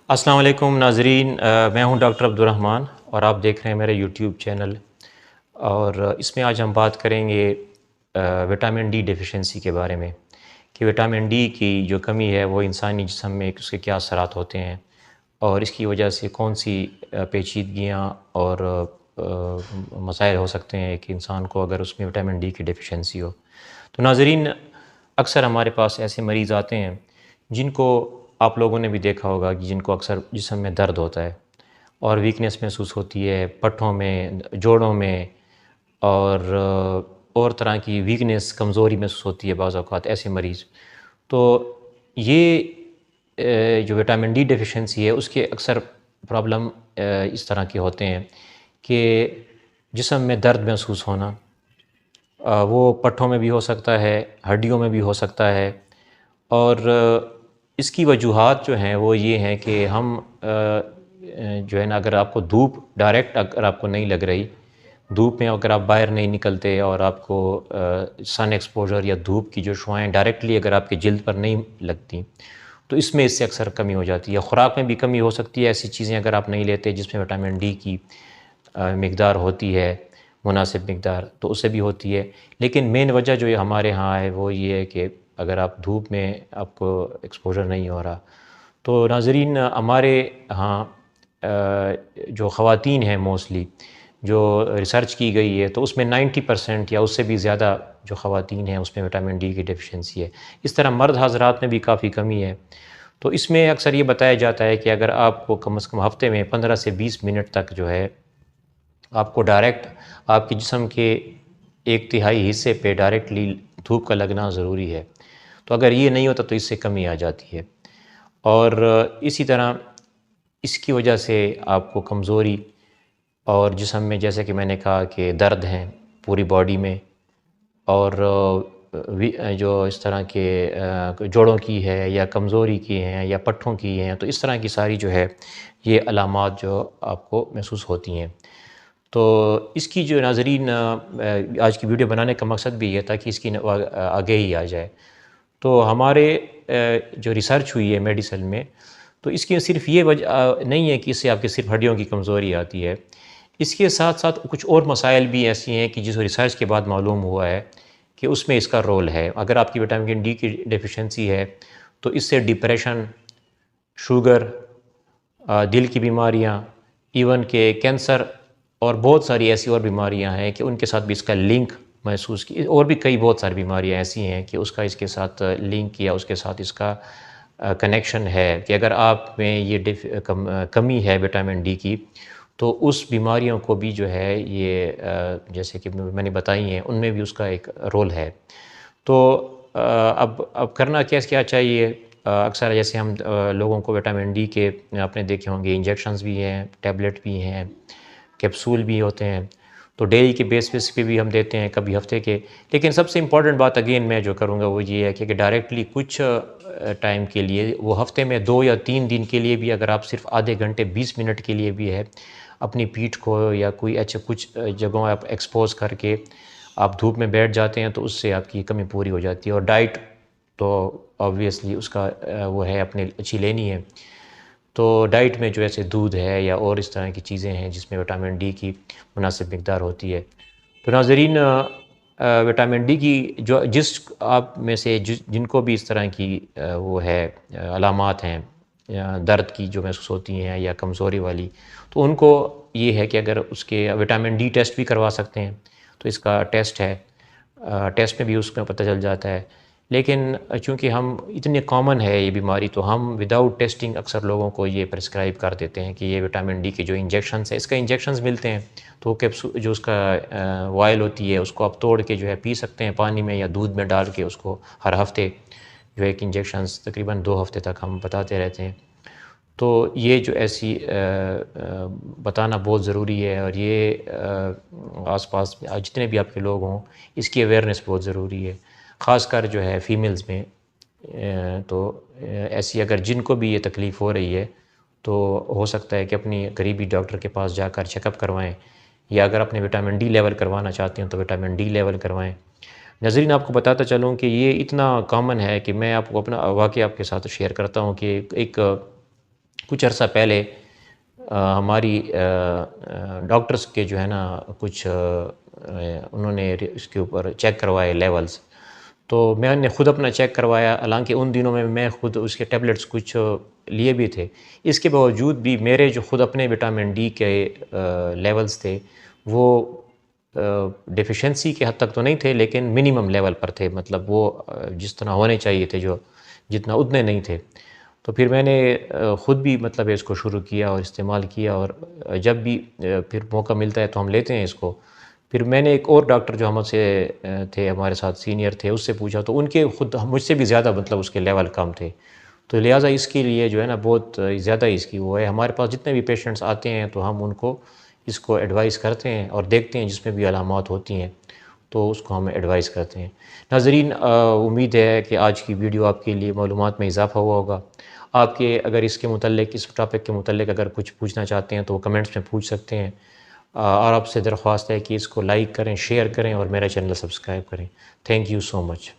अस्सलाम वालेकुम नाज़रीन, मैं हूं डॉक्टर अब्दुर्रहमान और आप देख रहे हैं मेरा यूट्यूब चैनल। और इसमें आज हम बात करेंगे विटामिन डी डेफिशिएंसी के बारे में कि विटामिन डी की जो कमी है वो इंसानी जिस्म में उसके क्या असरात होते हैं और इसकी वजह से कौन सी पेचीदगियाँ और मसाइल हो सकते हैं कि इंसान को अगर उसमें विटामिन डी की डेफिशिएंसी हो। तो नाज़रीन, अक्सर हमारे पास ऐसे मरीज़ आते हैं जिनको आप लोगों ने भी देखा होगा कि जिनको अक्सर जिस्म में दर्द होता है और वीकनेस महसूस होती है पट्ठों में, जोड़ों में, और तरह की वीकनेस, कमज़ोरी महसूस होती है बाज़ औक़ात ऐसे मरीज़। तो ये जो विटामिन डी डेफिशिएंसी है उसके अक्सर प्रॉब्लम इस तरह के होते हैं कि जिस्म में दर्द महसूस होना, वो पट्ठों में भी हो सकता है, हड्डियों में भी हो सकता है। और इसकी वजूहात जो हैं वो ये हैं कि हम जो है ना, अगर आपको धूप डायरेक्ट अगर आपको नहीं लग रही, धूप में अगर आप बाहर नहीं निकलते और आपको सन एक्सपोजर या धूप की जो शुआएँ डायरेक्टली अगर आपके जिल्द पर नहीं लगती, तो इसमें इससे अक्सर कमी हो जाती है। ख़ुराक में भी कमी हो सकती है, ऐसी चीज़ें अगर आप नहीं लेते जिसमें विटामिन डी की मिक़दार होती है, मुनासिब मिक़दार, तो उससे भी होती है। लेकिन मेन वजह जो ये हमारे यहाँ है वो ये है कि अगर आप धूप में आपको एक्सपोजर नहीं हो रहा। तो नाज़रीन, हमारे यहाँ जो ख़वातीन हैं मोस्टली, जो रिसर्च की गई है तो उसमें 90% या उससे भी ज़्यादा जो ख़वातीन हैं उसमें विटामिन डी की डेफिशिएंसी है। इस तरह मर्द हज़रात में भी काफ़ी कमी है। तो इसमें अक्सर ये बताया जाता है कि अगर आपको कम से कम हफ़्ते में 15 से 20 मिनट तक जो है आपको डायरेक्ट आपके जिस्म के 1/3 हिस्से पे डायरेक्टली धूप का लगना ज़रूरी है। तो अगर ये नहीं होता तो इससे कमी आ जाती है। और इसी तरह इसकी वजह से आपको कमज़ोरी और जिस्म में, जैसे कि मैंने कहा कि दर्द हैं पूरी बॉडी में, और जो इस तरह के जोड़ों की है या कमज़ोरी की हैं या पट्ठों की हैं, तो इस तरह की सारी जो है ये अलामात जो आपको महसूस होती हैं। तो इसकी जो नाज़रीन, आज की वीडियो बनाने का मकसद भी ये था कि इसकी आगे ही आ जाए। तो हमारे जो रिसर्च हुई है मेडिसिन में, तो इसकी सिर्फ़ ये वजह नहीं है कि इससे आपकी सिर्फ़ हड्डियों की कमज़ोरी आती है। इसके साथ-साथ कुछ और मसाइल भी ऐसी हैं कि जिस रिसर्च के बाद मालूम हुआ है कि उसमें इसका रोल है। अगर आपकी विटामिन डी की डेफिशिएंसी है तो इससे डिप्रेशन, शुगर, दिल की बीमारियाँ, इवन के कैंसर और बहुत सारी ऐसी और बीमारियाँ हैं कि उनके साथ भी इसका लिंक महसूस की, और भी कई बहुत सारी बीमारियाँ ऐसी हैं कि उसका इसके साथ लिंक या उसके साथ इसका कनेक्शन है कि अगर आप में ये कमी है विटामिन डी की, तो उस बीमारियों को भी जो है ये जैसे कि मैंने बताई हैं उनमें भी उसका एक रोल है। तो अब करना क्या चाहिए? अक्सर जैसे हम लोगों को विटामिन डी के आपने देखे होंगे इंजेक्शंस भी हैं, टैबलेट भी हैं, कैप्सूल भी होते हैं। तो डेली के बेसिस पे भी हम देते हैं, कभी हफ़्ते के। लेकिन सबसे इम्पॉर्टेंट बात अगेन मैं जो करूँगा वो ये है कि डायरेक्टली कुछ टाइम के लिए, वो हफ़्ते में 2 या 3 दिन के लिए भी, अगर आप सिर्फ आधे घंटे 20 मिनट के लिए भी है अपनी पीठ को या कोई अच्छा कुछ जगहों आप एक्सपोज़ करके आप धूप में बैठ जाते हैं, तो उससे आपकी कमी पूरी हो जाती है। और डाइट तो ऑब्वियसली उसका वो है अपने अच्छी लेनी है। तो डाइट में जो ऐसे दूध है या और इस तरह की चीज़ें हैं जिसमें विटामिन डी की मुनासिब मिक़दार होती है। तो नाज़रीन, विटामिन डी की जो जिस आप में से जिनको भी इस तरह की वो है अलामात हैं या दर्द की जो महसूस होती हैं या कमज़ोरी वाली, तो उनको ये है कि अगर उसके विटामिन डी टेस्ट भी करवा सकते हैं। तो इसका टेस्ट है, टेस्ट में भी उसका पता चल जाता है। लेकिन चूँकि हम इतने कॉमन है ये बीमारी, तो हम विदाउट टेस्टिंग अक्सर लोगों को ये प्रिस्क्राइब कर देते हैं कि ये विटामिन डी के जो इंजेक्शंस हैं, इसका इंजेक्शंस मिलते हैं, तो जो उसका वायल होती है उसको आप तोड़ के जो है पी सकते हैं पानी में या दूध में डाल के उसको हर हफ़्ते जो है कि इंजेक्शंस तकरीबन 2 हफ़्ते तक हम बताते रहते हैं। तो ये जो ऐसी बताना बहुत ज़रूरी है, और ये आस-पास जितने भी आपके लोग हों इसकी अवेयरनेस बहुत ज़रूरी है, ख़ासकर जो है फ़ीमेल्स में। तो ऐसी अगर जिनको भी ये तकलीफ़ हो रही है तो हो सकता है कि अपनी करीबी डॉक्टर के पास जाकर चेकअप करवाएँ, या अगर अपने विटामिन डी लेवल करवाना चाहते हैं तो विटामिन डी लेवल करवाएँ। नाज़रीन, आपको बताता चलूँ कि ये इतना कॉमन है कि मैं आपको अपना वाक़या आपके साथ शेयर करता हूँ कि एक कुछ अर्सा पहले हमारी डॉक्टर्स के जो है ना कुछ उन्होंने इसके ऊपर चेक करवाए लेवल्स, तो मैंने ख़ुद अपना चेक करवाया, हालांकि उन दिनों में मैं ख़ुद उसके टैबलेट्स कुछ लिए भी थे। इसके बावजूद भी मेरे जो ख़ुद अपने विटामिन डी के लेवल्स थे वो डेफिशिएंसी के हद तक तो नहीं थे, लेकिन मिनिमम लेवल पर थे, मतलब वो जिस तरह होने चाहिए थे जो जितना उतने नहीं थे। तो फिर मैंने ख़ुद भी मतलब इसको शुरू किया और इस्तेमाल किया, और जब भी फिर मौका मिलता है तो हम लेते हैं इसको। फिर मैंने एक और डॉक्टर जो हमसे थे, हमारे साथ सीनियर थे, उससे पूछा तो उनके ख़ुद मुझसे भी ज़्यादा मतलब उसके लेवल कम थे। तो लिहाजा इसके लिए जो है ना बहुत ज़्यादा इसकी वो है। हमारे पास जितने भी पेशेंट्स आते हैं तो हम उनको इसको एडवाइस करते हैं और देखते हैं जिसमें भी अलामात होती हैं तो उसको हम एडवाइस करते हैं। नाज़रीन, उम्मीद है कि आज की वीडियो आपके लिए मालूमात में इजाफ़ा हुआ होगा। आपके अगर इसके मुतल्लिक़, इस टॉपिक के मुतल्लिक़ अगर कुछ पूछना चाहते हैं तो वो कमेंट्स में पूछ सकते हैं। और आपसे दरख्वास्त है कि इसको लाइक करें, शेयर करें और मेरा चैनल सब्सक्राइब करें। Thank you so much.